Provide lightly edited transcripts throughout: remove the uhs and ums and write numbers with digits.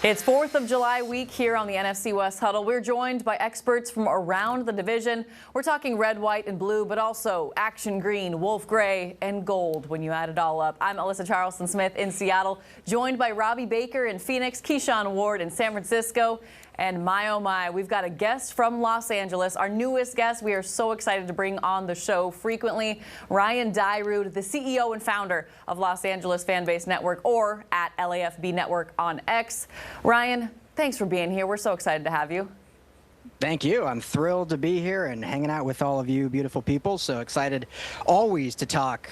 It's 4th of July week here on the NFC West Huddle. We're joined by experts from around the division. We're talking red, white, and blue, but also action green, wolf gray, and gold when you add it all up. I'm Alyssa Charleston-Smith in Seattle, joined by Robbie Baker in Phoenix, Keyshawn Ward in San Francisco. And my, oh my, we've got a guest from Los Angeles, our newest guest. We are so excited to bring on the show frequently. Ryan Dyrud, the CEO and founder of Los Angeles Fanbase Network, or at LAFB Network on X. Ryan, thanks for being here. We're so excited to have you. Thank you. I'm thrilled to be here and hanging out with all of you beautiful people. So excited always to talk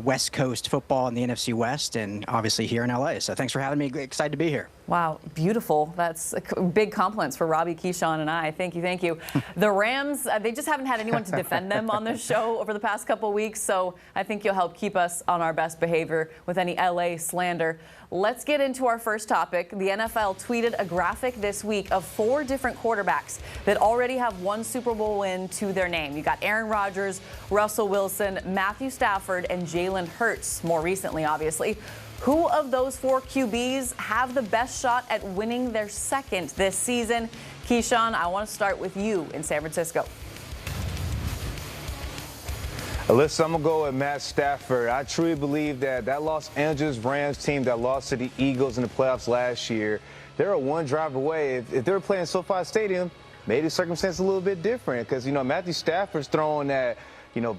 West Coast football in the NFC West and obviously here in LA. So thanks for having me. Excited to be here. Wow, beautiful. That's big compliments for Robbie, Keyshawn, and I. Thank you, thank you. The Rams, they just haven't had anyone to defend them on this show over the past couple weeks, so I think you'll help keep us on our best behavior with any LA slander. Let's get into our first topic. The NFL tweeted a graphic this week of 4 different quarterbacks that already have one Super Bowl win to their name. You got Aaron Rodgers, Russell Wilson, Matthew Stafford, and Jalen Hurts, more recently, obviously. Who of those 4 QBs have the best shot at winning their second this season? Keyshawn, I want to start with you in San Francisco. Alyssa, I'm going to go with Matt Stafford. I truly believe that Los Angeles Rams team that lost to the Eagles in the playoffs last year, they're a one drive away. If they were playing SoFi Stadium, maybe the circumstance a little bit different because, Matthew Stafford's throwing that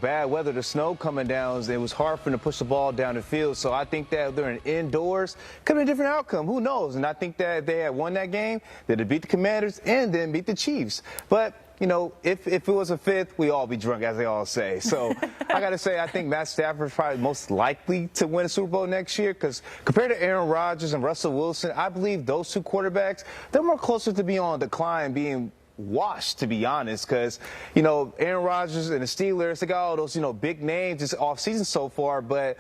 bad weather, the snow coming down, it was hard for him to push the ball down the field. So I think that if they're indoors, could be a different outcome. Who knows? And I think that if they had won that game, they'd have beat the Commanders and then beat the Chiefs. But, if it was a fifth, we all be drunk, as they all say. So I got to say, I think Matt Stafford is probably most likely to win a Super Bowl next year because compared to Aaron Rodgers and Russell Wilson, I believe those 2 quarterbacks, they're more closer to being on decline, being washed, to be honest, because, Aaron Rodgers and the Steelers, they got all those, big names this offseason so far, but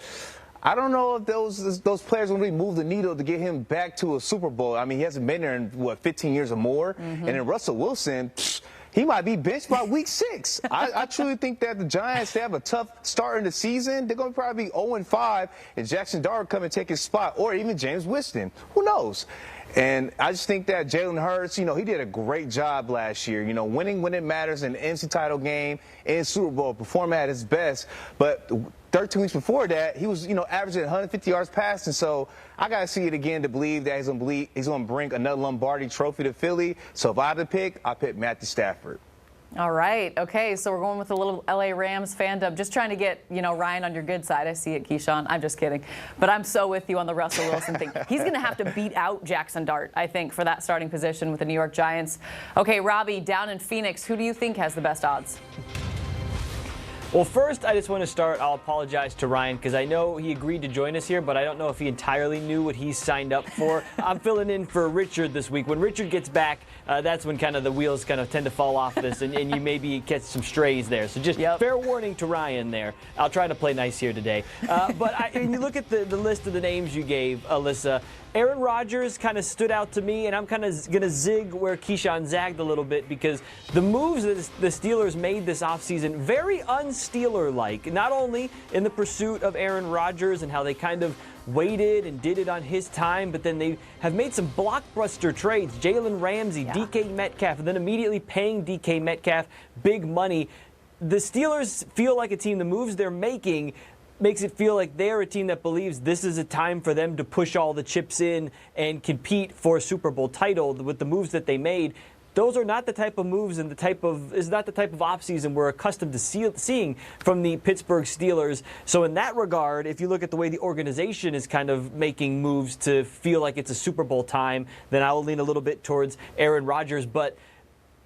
I don't know if those players will really move the needle to get him back to a Super Bowl. I mean, he hasn't been there in, 15 years or more, and then Russell Wilson, he might be benched by week 6. I truly think that the Giants, they have a tough start in the season. They're going to probably be 0-5, and Jackson Dart come and take his spot, or even James Winston. Who knows? And I just think that Jalen Hurts, he did a great job last year, winning when it matters in the NFC title game and Super Bowl, performing at his best. But 13 weeks before that, he was, averaging 150 yards passing. So I got to see it again to believe that he's going to bring another Lombardi trophy to Philly. So if I had to pick, I pick Matthew Stafford. All right. Okay, so we're going with a little LA Rams fandom. Just trying to get, Ryan on your good side. I see it, Keyshawn. I'm just kidding. But I'm so with you on the Russell Wilson thing. He's going to have to beat out Jackson Dart, I think, for that starting position with the New York Giants. Okay, Robbie, down in Phoenix, who do you think has the best odds? Well, first, I just want to start. I'll apologize to Ryan because I know he agreed to join us here, but I don't know if he entirely knew what he signed up for. I'm filling in for Richard this week. When Richard gets back, that's when kind of the wheels kind of tend to fall off this, and you maybe catch some strays there. So just fair warning to Ryan there. I'll try to play nice here today. But when you look at the list of the names you gave, Alyssa, Aaron Rodgers kind of stood out to me, and I'm kind of going to zig where Keyshawn zagged a little bit because the moves that the Steelers made this offseason, very un-Steeler-like, not only in the pursuit of Aaron Rodgers and how they kind of waited and did it on his time, but then they have made some blockbuster trades. Jalen Ramsey, DK Metcalf, and then immediately paying DK Metcalf big money. The Steelers feel like a team, the moves they're making makes it feel like they're a team that believes this is a time for them to push all the chips in and compete for a Super Bowl title with the moves that they made. Those are not the type of moves and is not the type of offseason we're accustomed to seeing from the Pittsburgh Steelers. So in that regard, if you look at the way the organization is kind of making moves to feel like it's a Super Bowl time, then I will lean a little bit towards Aaron Rodgers. But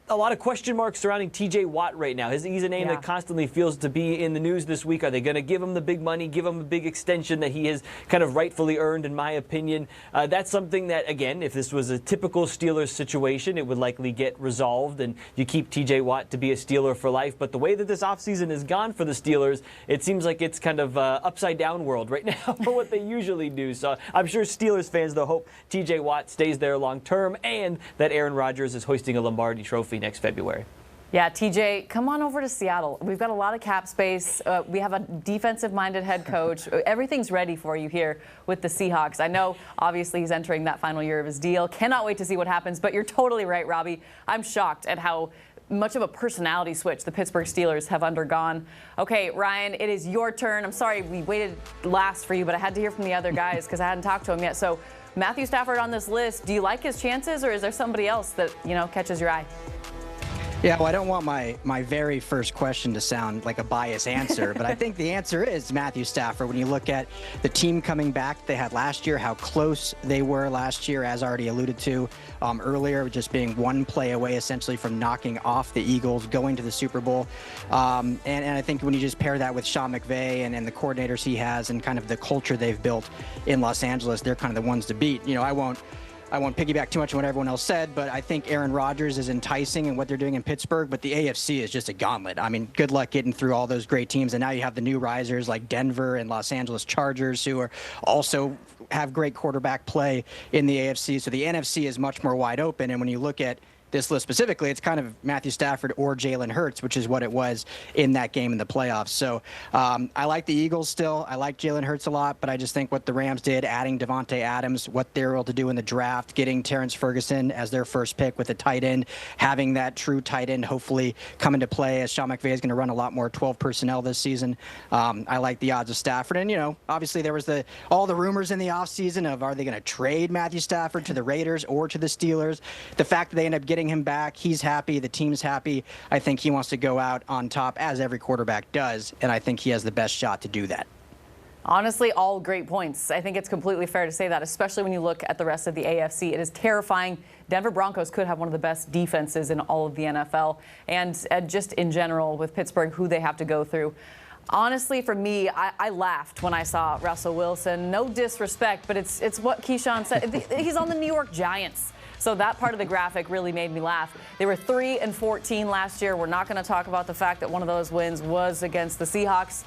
a lot of question marks surrounding TJ Watt right now. He's a name that constantly feels to be in the news this week. Are they going to give him the big money, give him a big extension that he has kind of rightfully earned, in my opinion? That's something that, again, if this was a typical Steelers situation, it would likely get resolved, and you keep TJ Watt to be a Steeler for life. But the way that this offseason has gone for the Steelers, it seems like it's kind of upside-down world right now for what they usually do. So I'm sure Steelers fans, though, hope TJ Watt stays there long-term and that Aaron Rodgers is hoisting a Lombardi trophy next February. Yeah, TJ, come on over to Seattle. We've got a lot of cap space. We have a defensive-minded head coach. Everything's ready for you here with the Seahawks. I know, obviously, he's entering that final year of his deal. Cannot wait to see what happens, but you're totally right, Robbie. I'm shocked at how much of a personality switch the Pittsburgh Steelers have undergone. Okay, Ryan, it is your turn. I'm sorry we waited last for you, but I had to hear from the other guys because I hadn't talked to him yet. So, Matthew Stafford on this list, do you like his chances, or is there somebody else that, catches your eye? Yeah, well, I don't want my very first question to sound like a biased answer, but I think the answer is Matthew Stafford. When you look at the team coming back they had last year, how close they were last year, as already alluded to earlier, just being one play away essentially from knocking off the Eagles, going to the Super Bowl. And I think when you just pair that with Sean McVay and the coordinators he has and kind of the culture they've built in Los Angeles, they're kind of the ones to beat. I won't piggyback too much on what everyone else said, but I think Aaron Rodgers is enticing in what they're doing in Pittsburgh, but the AFC is just a gauntlet. I mean, good luck getting through all those great teams, and now you have the new risers like Denver and Los Angeles Chargers, who are also have great quarterback play in the AFC, so the NFC is much more wide open, and when you look at this list specifically, it's kind of Matthew Stafford or Jalen Hurts, which is what it was in that game in the playoffs. So I like the Eagles still. I like Jalen Hurts a lot, but I just think what the Rams did, adding Davante Adams, what they were able to do in the draft, getting Terrence Ferguson as their first pick with a tight end, having that true tight end hopefully come into play as Sean McVay is going to run a lot more 12 personnel this season. I like the odds of Stafford. And, obviously there was all the rumors in the offseason of are they going to trade Matthew Stafford to the Raiders or to the Steelers? The fact that they end up getting him back, he's happy, the team's happy. I think he wants to go out on top, as every quarterback does, and I think he has the best shot to do that. Honestly, all great points. I think it's completely fair to say that, especially when you look at the rest of the AFC. It is terrifying. Denver Broncos could have one of the best defenses in all of the NFL, and just in general with Pittsburgh, who they have to go through. Honestly, for me, I laughed when I saw Russell Wilson. No disrespect, but it's what Keyshawn said. He's on the New York Giants. So that part of the graphic really made me laugh. They were 3-14 last year. We're not going to talk about the fact that one of those wins was against the Seahawks.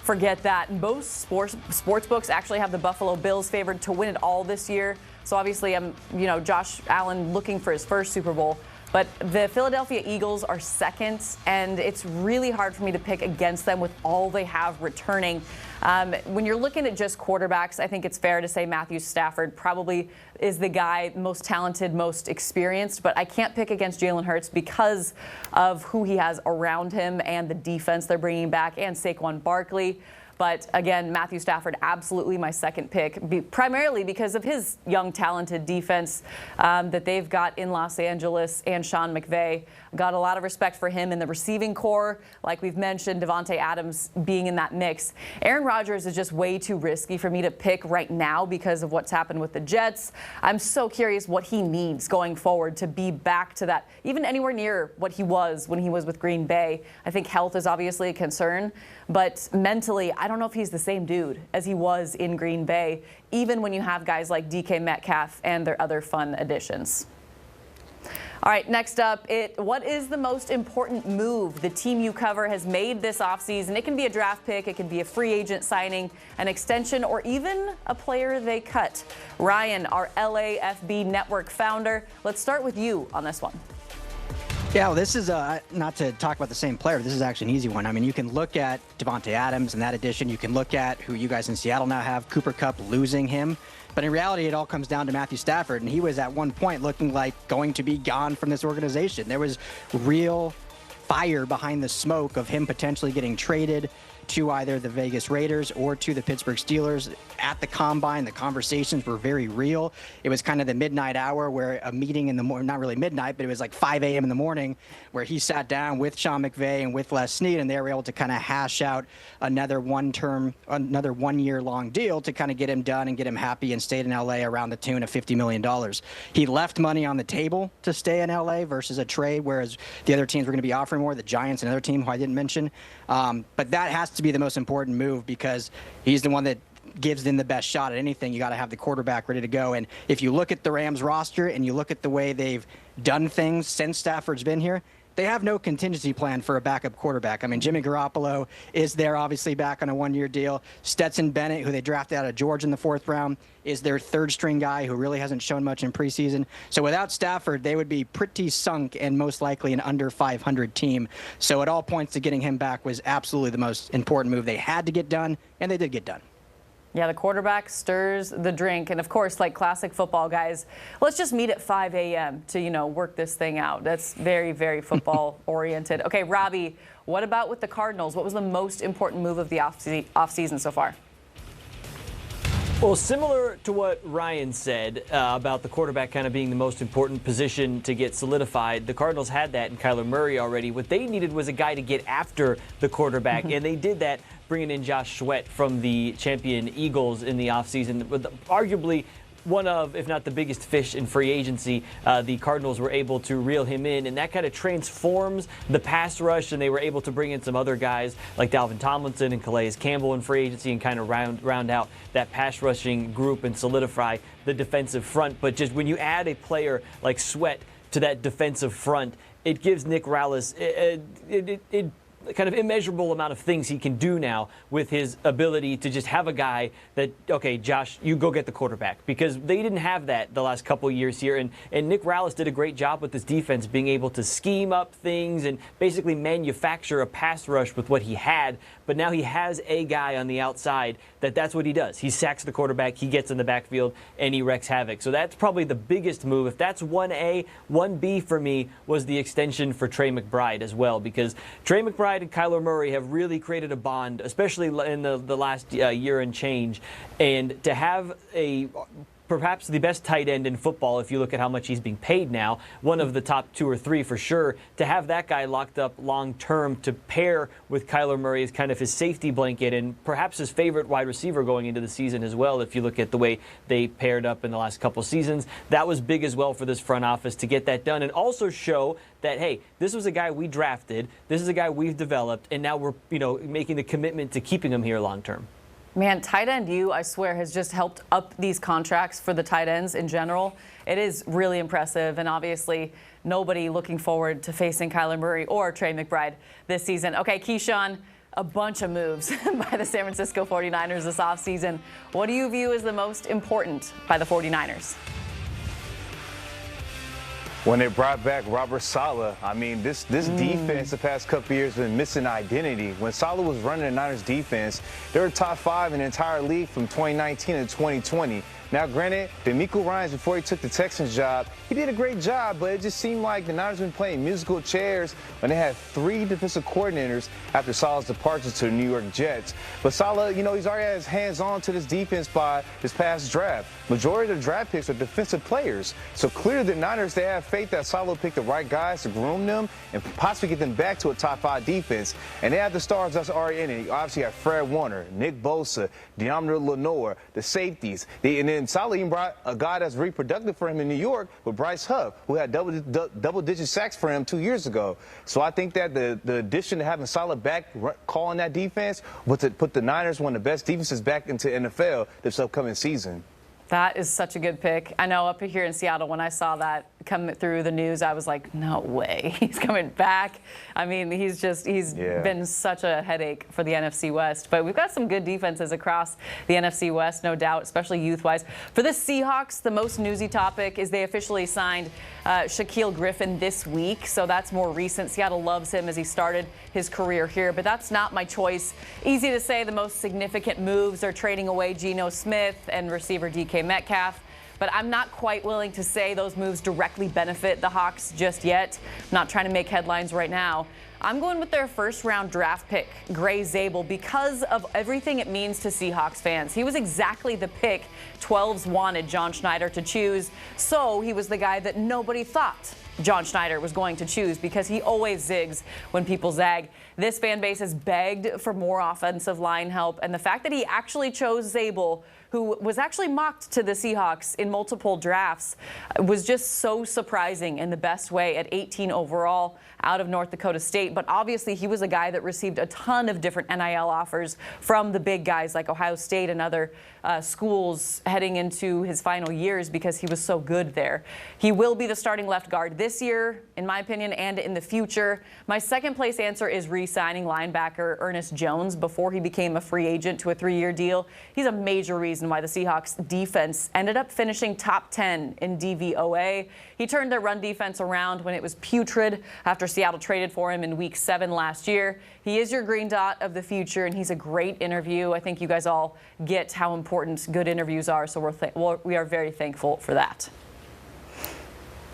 Forget that. Most sports books actually have the Buffalo Bills favored to win it all this year. So obviously, Josh Allen looking for his first Super Bowl. But the Philadelphia Eagles are second, and it's really hard for me to pick against them with all they have returning. When you're looking at just quarterbacks, I think it's fair to say Matthew Stafford probably is the guy most talented, most experienced, but I can't pick against Jalen Hurts because of who he has around him and the defense they're bringing back, and Saquon Barkley. But again, Matthew Stafford, absolutely my second pick, primarily because of his young, talented defense that they've got in Los Angeles, and Sean McVay. Got a lot of respect for him in the receiving core. Like we've mentioned, Davante Adams being in that mix. Aaron Rodgers is just way too risky for me to pick right now because of what's happened with the Jets. I'm so curious what he needs going forward to be back to that, even anywhere near what he was when he was with Green Bay. I think health is obviously a concern, but mentally, I don't know if he's the same dude as he was in Green Bay, even when you have guys like DK Metcalf and their other fun additions. All right, next up, what is the most important move the team you cover has made this offseason? It can be a draft pick, it can be a free agent signing, an extension, or even a player they cut. Ryan, our LAFB Network founder, let's start with you on this one. Yeah, well, this is not to talk about the same player. This is actually an easy one. I mean, you can look at Davante Adams and that addition. You can look at who you guys in Seattle now have, Cooper Kupp, losing him. But in reality, it all comes down to Matthew Stafford, and he was at one point looking like going to be gone from this organization. There was real fire behind the smoke of him potentially getting traded to either the Vegas Raiders or to the Pittsburgh Steelers. At the Combine, the conversations were very real. It was kind of the midnight hour where a meeting in the morning, not really midnight, but it was like 5 a.m. in the morning, where he sat down with Sean McVay and with Les Snead, and they were able to kind of hash out another one-year-long deal to kind of get him done and get him happy and stayed in L.A. around the tune of $50 million. He left money on the table to stay in L.A. versus a trade, whereas the other teams were going to be offering more, the Giants, another team who I didn't mention. But that has to be the most important move because he's the one that gives them the best shot at anything. You got to have the quarterback ready to go. And if you look at the Rams roster and you look at the way they've done things since Stafford's been here, they have no contingency plan for a backup quarterback. I mean, Jimmy Garoppolo is there, obviously back on a one-year deal. Stetson Bennett, who they drafted out of Georgia in the 4th round, is their third-string guy who really hasn't shown much in preseason. So without Stafford, they would be pretty sunk and most likely an under 500 team. So it all points to getting him back was absolutely the most important move they had to get done, and they did get done. Yeah, the quarterback stirs the drink. And, of course, like classic football guys, let's just meet at 5 a.m. to, work this thing out. That's very, very football-oriented. Okay, Robbie, what about with the Cardinals? What was the most important move of the offseason so far? Well, similar to what Ryan said about the quarterback kind of being the most important position to get solidified, the Cardinals had that in Kyler Murray already. What they needed was a guy to get after the quarterback, and they did that bringing in Josh Sweat from the champion Eagles in the offseason, with arguably one of, if not the biggest fish in free agency. The Cardinals were able to reel him in, and that kind of transforms the pass rush, and they were able to bring in some other guys like Dalvin Tomlinson and Calais Campbell in free agency and kind of round out that pass rushing group and solidify the defensive front. But just when you add a player like Sweat to that defensive front, it gives Nick Rallis kind of immeasurable amount of things he can do now with his ability to just have a guy that, okay, Josh, you go get the quarterback, because they didn't have that the last couple of years here. And Nick Rallis did a great job with this defense, being able to scheme up things and basically manufacture a pass rush with what he had. But now he has a guy on the outside that's what he does. He sacks the quarterback, he gets in the backfield, and he wreaks havoc. So that's probably the biggest move. If that's 1A, 1B for me was the extension for Trey McBride as well, because Trey McBride and Kyler Murray have really created a bond, especially in the last year and change. And to have perhaps the best tight end in football, if you look at how much he's being paid now, one of the top 2 or 3 for sure, to have that guy locked up long term to pair with Kyler Murray as kind of his safety blanket and perhaps his favorite wide receiver going into the season as well. If you look at the way they paired up in the last couple seasons, that was big as well for this front office to get that done and also show that, hey, this was a guy we drafted, this is a guy we've developed, and now we're making the commitment to keeping him here long term. Man, tight end I swear, has just helped up these contracts for the tight ends in general. It is really impressive, and obviously nobody looking forward to facing Kyler Murray or Trey McBride this season. Okay, Keyshawn, a bunch of moves by the San Francisco 49ers this offseason. What do you view as the most important by the 49ers? When they brought back Robert Saleh, I mean, this defense the past couple of years has been missing identity. When Saleh was running the Niners defense, they were top 5 in the entire league from 2019 to 2020. Now, granted, DeMeco Ryans, before he took the Texans job, he did a great job, but it just seemed like the Niners been playing musical chairs when they had 3 defensive coordinators after Saleh's departure to the New York Jets. But Saleh, he's already had his hands on to this defense by this past draft. Majority of the draft picks are defensive players. So clearly the Niners, they have faith that Saleh will pick the right guys to groom them and possibly get them back to a top 5 defense. And they have the stars that's already in it. You obviously have Fred Warner, Nick Bosa, Deommodore Lenoir, the safeties. And then Saleh even brought a guy that's reproductive for him in New York with Bryce Huff, who had double-digit sacks for him 2 years ago. So I think that the addition to having Saleh back calling that defense was to put the Niners, one of the best defenses, back into NFL this upcoming season. That is such a good pick. I know up here in Seattle, when I saw that come through the news, I was like, no way, he's coming back. I mean, he's been such a headache for the NFC West. But we've got some good defenses across the NFC West, no doubt, especially youth-wise. For the Seahawks, the most newsy topic is they officially signed Shaquille Griffin this week. So that's more recent. Seattle loves him as he started his career here. But that's not my choice. Easy to say the most significant moves are trading away Geno Smith and receiver DK Metcalf, but I'm not quite willing to say those moves directly benefit the Hawks just yet. I'm not trying to make headlines right now. I'm going with their first-round draft pick, Gray Zabel, because of everything it means to Seahawks fans. He was exactly the pick 12s wanted John Schneider to choose, so he was the guy that nobody thought John Schneider was going to choose because he always zigs when people zag. This fan base has begged for more offensive line help, and the fact that he actually chose Zabel, who was actually mocked to the Seahawks in multiple drafts, was just so surprising in the best way at 18 overall out of North Dakota State. State, but obviously he was a guy that received a ton of different NIL offers from the big guys like Ohio State and other schools heading into his final years because he was so good there. He will be the starting left guard this year, in my opinion, and in the future. My second place answer is re-signing linebacker Ernest Jones before he became a free agent to a 3-year deal. He's a major reason why the Seahawks defense ended up finishing top 10 in DVOA. He turned their run defense around when it was putrid after Seattle traded for him in Week 7 last year. He is your green dot of the future, and he's a great interview. I think you guys all get how important good interviews are, so we are very thankful for that.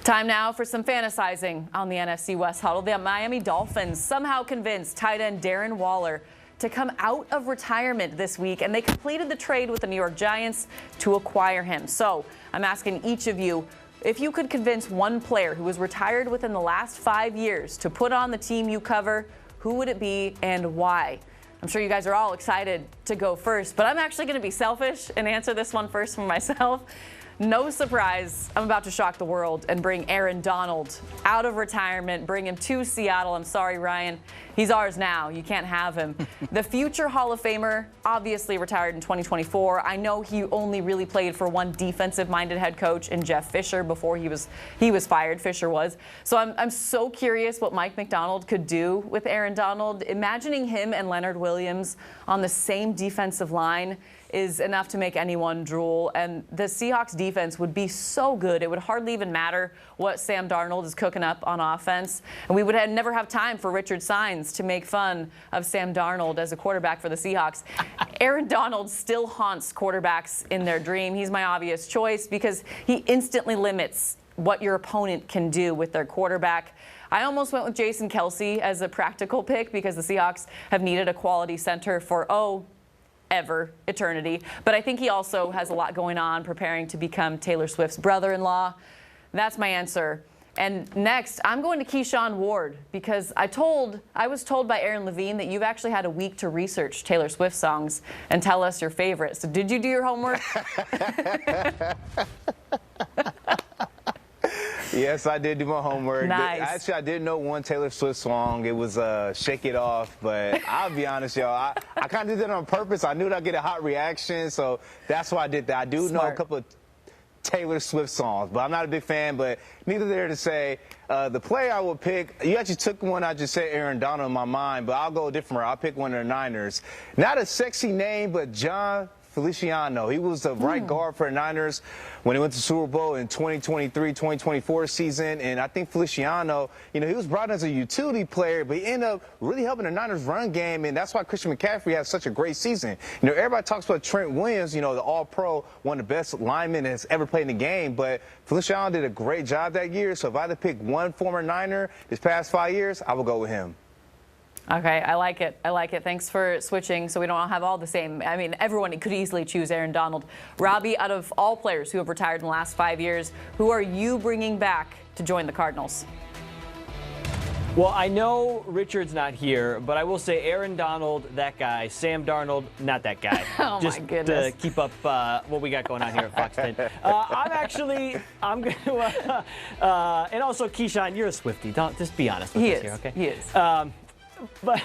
Time now for some fantasizing on the NFC West Huddle. The Miami Dolphins somehow convinced tight end Darren Waller to come out of retirement this week, and they completed the trade with the New York Giants to acquire him. So I'm asking each of you, if you could convince one player who was retired within the last 5 years to put on the team you cover, who would it be and why? I'm sure you guys are all excited to go first, but I'm actually going to be selfish and answer this one first for myself. No surprise, I'm about to shock the world and bring Aaron Donald out of retirement, bring him to Seattle. I'm sorry, Ryan. He's ours now. You can't have him. The future Hall of Famer obviously retired in 2024. I know he only really played for one defensive-minded head coach in Jeff Fisher before he was fired. Fisher was. So I'm so curious what Mike McDonald could do with Aaron Donald. Imagining him and Leonard Williams on the same defensive line is enough to make anyone drool. And the Seahawks defense would be so good. It would hardly even matter what Sam Darnold is cooking up on offense. And we would never have time for Richard Sines to make fun of Sam Darnold as a quarterback for the Seahawks. Aaron Donald still haunts quarterbacks in their dream. He's my obvious choice because he instantly limits what your opponent can do with their quarterback. I almost went with Jason Kelce as a practical pick because the Seahawks have needed a quality center for, eternity. But I think he also has a lot going on preparing to become Taylor Swift's brother-in-law. That's my answer. And next, I'm going to Keyshawn Ward because I was told by Aaron Levine that you've actually had a week to research Taylor Swift songs and tell us your favorites. So did you do your homework? Yes, I did do my homework. Nice. Actually, I didn't know one Taylor Swift song. It was Shake It Off. But I'll be honest, y'all, I kind of did that on purpose. I knew that I'd get a hot reaction, so that's why I did that. I do know a couple of Taylor Swift songs, but I'm not a big fan. But neither there to say the player I would pick. You actually took one I just said, Aaron Donald, in my mind, but I'll go a different route. I'll pick one of the Niners. Not a sexy name, but John Feliciano. He was the right guard for the Niners when he went to Super Bowl in 2023-2024 season. And I think Feliciano, he was brought in as a utility player, but he ended up really helping the Niners run game. And that's why Christian McCaffrey had such a great season. Everybody talks about Trent Williams, the all-pro, one of the best linemen that's ever played in the game. But Feliciano did a great job that year. So if I had to pick one former Niner this past 5 years, I would go with him. Okay, I like it. Thanks for switching so we don't all have all the same. I mean, everyone could easily choose Aaron Donald. Robbie, out of all players who have retired in the last 5 years, who are you bringing back to join the Cardinals? Well, I know Richard's not here, but I will say Aaron Donald, that guy. Sam Darnold, not that guy. Oh, just my goodness. to keep up what we got going on here at Fox 10. I'm going to, and also Keyshawn, you're a Swiftie. Don't just be honest with us here, okay? He is. But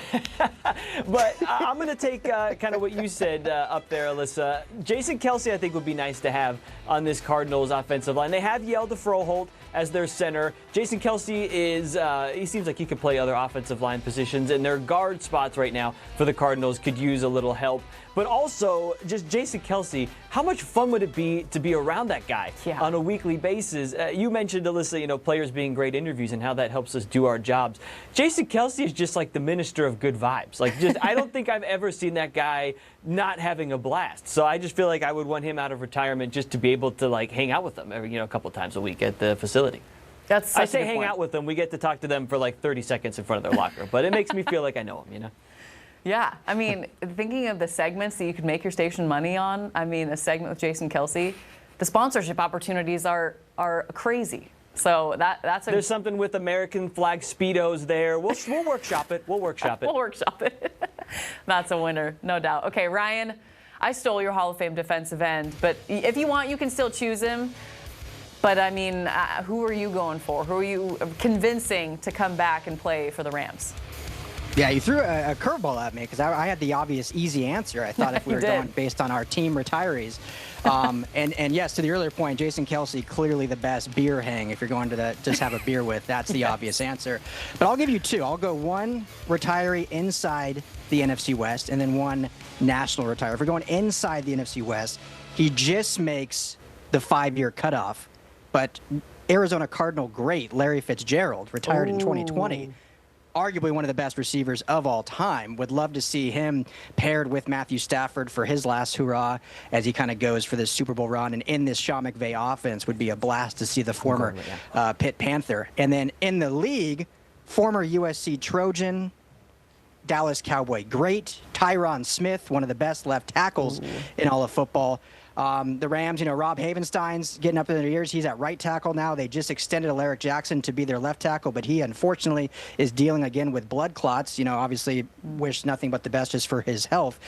I'm going to take kind of what you said up there, Alyssa. Jason Kelce, I think, would be nice to have on this Cardinals offensive line. They have Yelda Froholt as their center. Jason Kelce he seems like he could play other offensive line positions, and their guard spots right now for the Cardinals could use a little help. But also, just Jason Kelce, how much fun would it be to be around that guy on a weekly basis? You mentioned, Alyssa, players being great interviews and how that helps us do our jobs. Jason Kelce is just like the minister of good vibes. I don't think I've ever seen that guy not having a blast. So I just feel like I would want him out of retirement just to be able to hang out with them every, a couple times a week at the facility. That's I say hang out with them. We get to talk to them for 30 seconds in front of their locker, but it makes me feel like I know them, Yeah, I mean, thinking of the segments that you could make your station money on, I mean, a segment with Jason Kelce, the sponsorship opportunities are crazy. So there's something with American flag Speedos there. We'll workshop it. We'll workshop it. That's a winner, no doubt. Okay, Ryan, I stole your Hall of Fame defensive end, but if you want, you can still choose him. But, I mean, who are you going for? Who are you convincing to come back and play for the Rams? Yeah, you threw a curveball at me because I had the obvious easy answer. I thought if we were going based on our team retirees. And yes, to the earlier point, Jason Kelce, clearly the best beer hang. If you're going to just have a beer with, that's the obvious answer. But I'll give you two. I'll go one retiree inside the NFC West and then one national retiree. If we're going inside the NFC West, he just makes the 5-year cutoff. But Arizona Cardinal great Larry Fitzgerald retired in 2020. Arguably one of the best receivers of all time. Would love to see him paired with Matthew Stafford for his last hurrah as he kind of goes for this Super Bowl run. And in this Sean McVay offense would be a blast to see the former Pitt Panther. And then in the league, former USC Trojan, Dallas Cowboy great, Tyron Smith, one of the best left tackles in all of football. The Rams, Rob Havenstein's getting up in their years. He's at right tackle now. They just extended Alaric Jackson to be their left tackle, but he unfortunately is dealing again with blood clots. Obviously wish nothing but the best just for his health.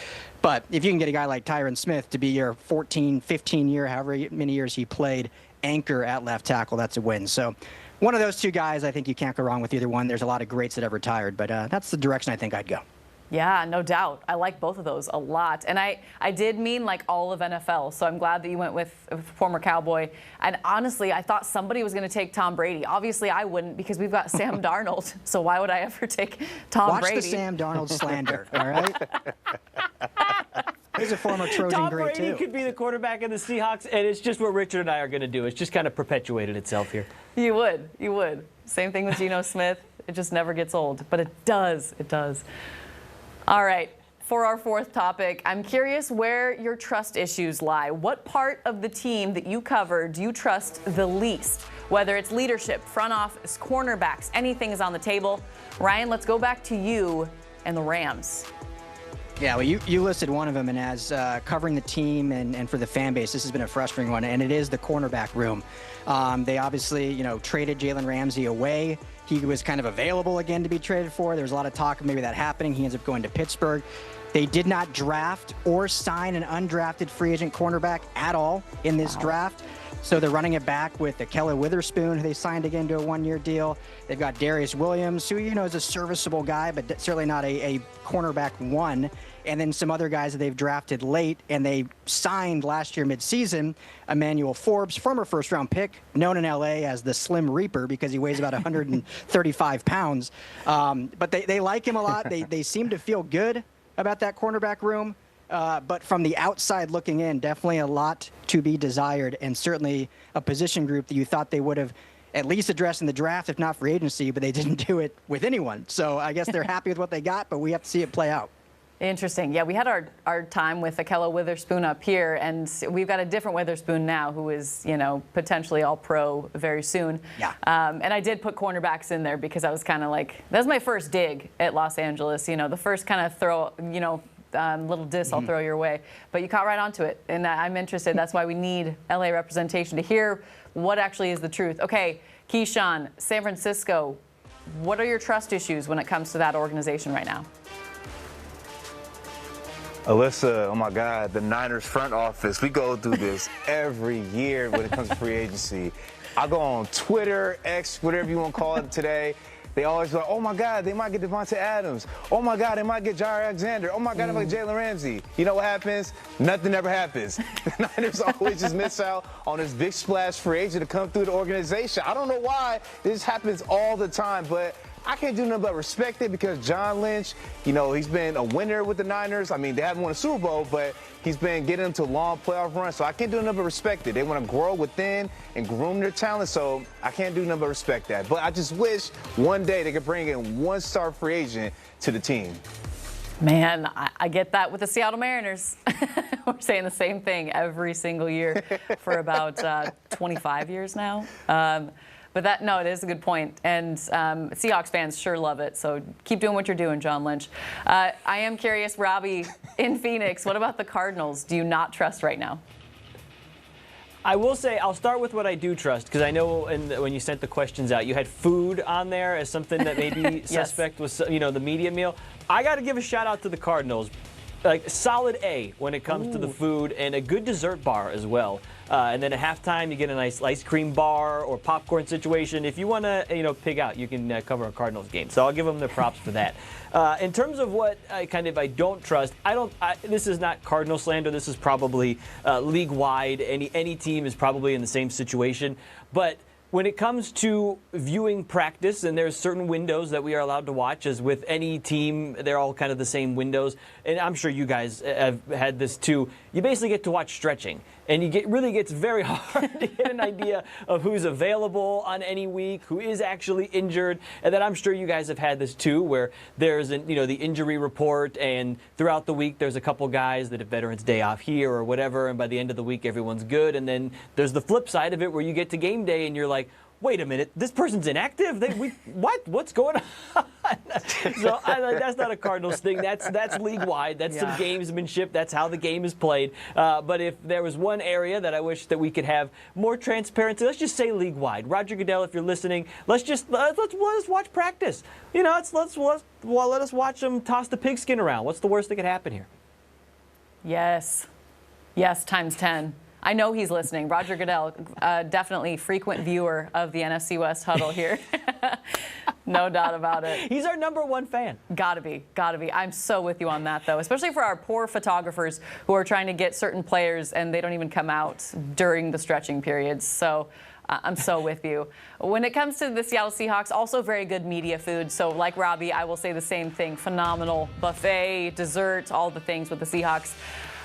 But if you can get a guy like Tyron Smith to be your 14, 15-year, however many years he played, anchor at left tackle, that's a win. So one of those two guys, I think you can't go wrong with either one. There's a lot of greats that have retired, but that's the direction I think I'd go. Yeah, no doubt. I like both of those a lot. And I did mean like all of NFL, so I'm glad that you went with a former Cowboy. And honestly, I thought somebody was going to take Tom Brady. Obviously, I wouldn't because we've got Sam Darnold, so why would I ever take Tom Brady? Watch the Sam Darnold slander, all right? He's a former Trojan great, too. Tom Brady could be the quarterback of the Seahawks, and it's just what Richard and I are going to do. It's just kind of perpetuated itself here. You would. Same thing with Geno Smith. It just never gets old, but it does. It does. All right, for our fourth topic, I'm curious where your trust issues lie. What part of the team that you cover do you trust the least? Whether it's leadership, front office, cornerbacks, anything is on the table. Ryan, let's go back to you and the Rams. Yeah, well, you listed one of them, and as covering the team and for the fan base, this has been a frustrating one, and it is the cornerback room. They obviously, traded Jalen Ramsey away. He was kind of available again to be traded for. There was a lot of talk of maybe that happening. He ends up going to Pittsburgh. They did not draft or sign an undrafted free agent cornerback at all in this draft. So they're running it back with Kelce Witherspoon, who they signed again to a 1-year deal. They've got Darius Williams, who, is a serviceable guy, but certainly not a cornerback one. And then some other guys that they've drafted late, and they signed last year midseason Emmanuel Forbes, former first-round pick, known in L.A. as the Slim Reaper because he weighs about 135 pounds. But they like him a lot. They seem to feel good about that cornerback room. But from the outside looking in, definitely a lot to be desired, and certainly a position group that you thought they would have at least addressed in the draft, if not free agency, but they didn't do it with anyone. So I guess they're happy with what they got, but we have to see it play out. Interesting. Yeah, we had our time with Kelce Witherspoon up here, and we've got a different Witherspoon now who is, potentially all pro very soon. Yeah. And I did put cornerbacks in there because I was kind of like, that was my first dig at Los Angeles. The first kind of throw, little diss I'll throw your way. But you caught right onto it, and I'm interested. That's why we need LA representation to hear what actually is the truth. Okay, Keyshawn, San Francisco, what are your trust issues when it comes to that organization right now? Alyssa, oh my God, the Niners front office. We go through this every year when it comes to free agency. I go on Twitter, X, whatever you want to call it today. They always go, oh my God, they might get Devontae Adams. Oh my God, they might get Jair Alexander. Oh my God, they might get Jalen Ramsey. You know what happens? Nothing ever happens. The Niners always just miss out on this big splash free agent to come through the organization. I don't know why. This happens all the time, but I can't do nothing but respect it because John Lynch, he's been a winner with the Niners. I mean, they haven't won a Super Bowl, but he's been getting them to a long playoff run. So I can't do nothing but respect it. They want to grow within and groom their talent, so I can't do nothing but respect that. But I just wish one day they could bring in one-star free agent to the team. Man, I get that with the Seattle Mariners. We're saying the same thing every single year for about 25 years now. But it is a good point. And Seahawks fans sure love it. So keep doing what you're doing, John Lynch. I am curious, Robbie, in Phoenix, what about the Cardinals? Do you not trust right now? I will say I'll start with what I do trust, because I know when you sent the questions out, you had food on there as something that maybe Yes. suspect was, the media meal. I got to give a shout out to the Cardinals. like solid A when it comes to the food, and a good dessert bar as well. And then at halftime, you get a nice ice cream bar or popcorn situation. If you want to, pig out, you can cover a Cardinals game. So I'll give them the props for that. In terms of what I don't trust, this is not Cardinal slander. This is probably league-wide. Any team is probably in the same situation. But when it comes to viewing practice, and there's certain windows that we are allowed to watch, as with any team, they're all kind of the same windows. And I'm sure you guys have had this too. You basically get to watch stretching, and really gets very hard to get an idea of who's available on any week, who is actually injured. And then I'm sure you guys have had this too, where there's the injury report, and throughout the week there's a couple guys that have Veterans Day off here or whatever, and by the end of the week everyone's good. And then there's the flip side of it where you get to game day and you're like, wait a minute, this person's inactive? What's going on? So that's not a Cardinals thing. That's league-wide. That's some gamesmanship. That's how the game is played. But if there was one area that I wish that we could have more transparency, let's just say league-wide. Roger Goodell, if you're listening, let us watch practice. Let us watch them toss the pigskin around. What's the worst that could happen here? Yes, times 10. I know he's listening. Roger Goodell, definitely frequent viewer of the NFC West Huddle here. No doubt about it. He's our #1 fan. Gotta be. I'm so with you on that, though, especially for our poor photographers who are trying to get certain players and they don't even come out during the stretching periods. So I'm so with you. When it comes to the Seattle Seahawks, also very good media food. So like Robbie, I will say the same thing. Phenomenal buffet, dessert, all the things with the Seahawks.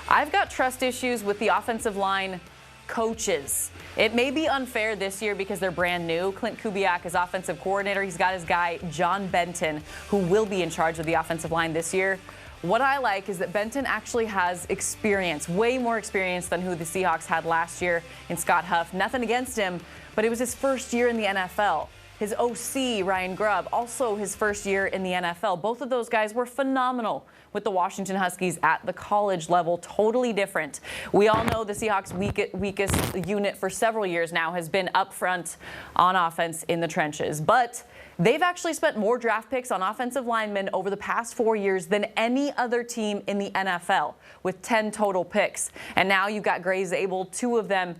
I've got trust issues with the offensive line coaches. It may be unfair this year because they're brand new. Clint Kubiak is offensive coordinator. He's got his guy, John Benton, who will be in charge of the offensive line this year. What I like is that Benton actually has experience, way more experience than who the Seahawks had last year in Scott Huff. Nothing against him, but it was his first year in the NFL. His OC, Ryan Grubb, also his first year in the NFL. Both of those guys were phenomenal with the Washington Huskies at the college level. Totally different. We all know the Seahawks' weakest unit for several years now has been up front on offense in the trenches. But they've actually spent more draft picks on offensive linemen over the past 4 years than any other team in the NFL, with 10 total picks. And now you've got Gray's able, 2 of them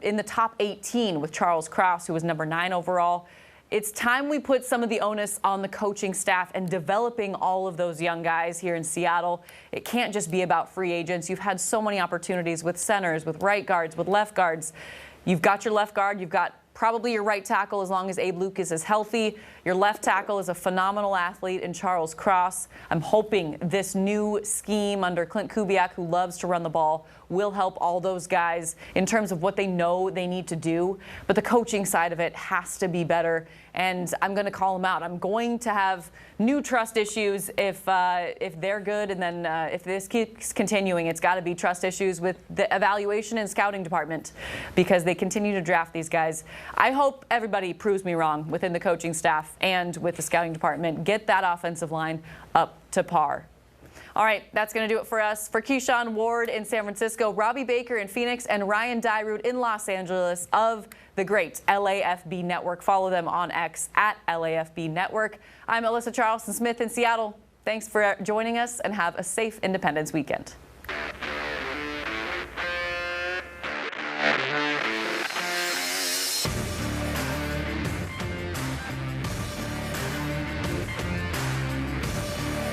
in the top 18 with Charles Krause, who was #9 overall. It's time we put some of the onus on the coaching staff and developing all of those young guys here in Seattle. It can't just be about free agents. You've had so many opportunities with centers, with right guards, with left guards. You've got your left guard. You've got probably your right tackle as long as Abe Lucas is healthy. Your left tackle is a phenomenal athlete in Charles Krause. I'm hoping this new scheme under Clint Kubiak, who loves to run the ball, will help all those guys in terms of what they know they need to do. But the coaching side of it has to be better, and I'm going to call them out. I'm going to have new trust issues if they're good, and then if this keeps continuing, it's got to be trust issues with the evaluation and scouting department because they continue to draft these guys. I hope everybody proves me wrong within the coaching staff and with the scouting department. Get that offensive line up to par. All right, that's going to do it for us. For Keyshawn Ward in San Francisco, Robbie Baker in Phoenix, and Ryan Dyrud in Los Angeles of the great LAFB Network. Follow them on X at LAFB Network. I'm Alyssa Charleston-Smith in Seattle. Thanks for joining us, and have a safe Independence weekend.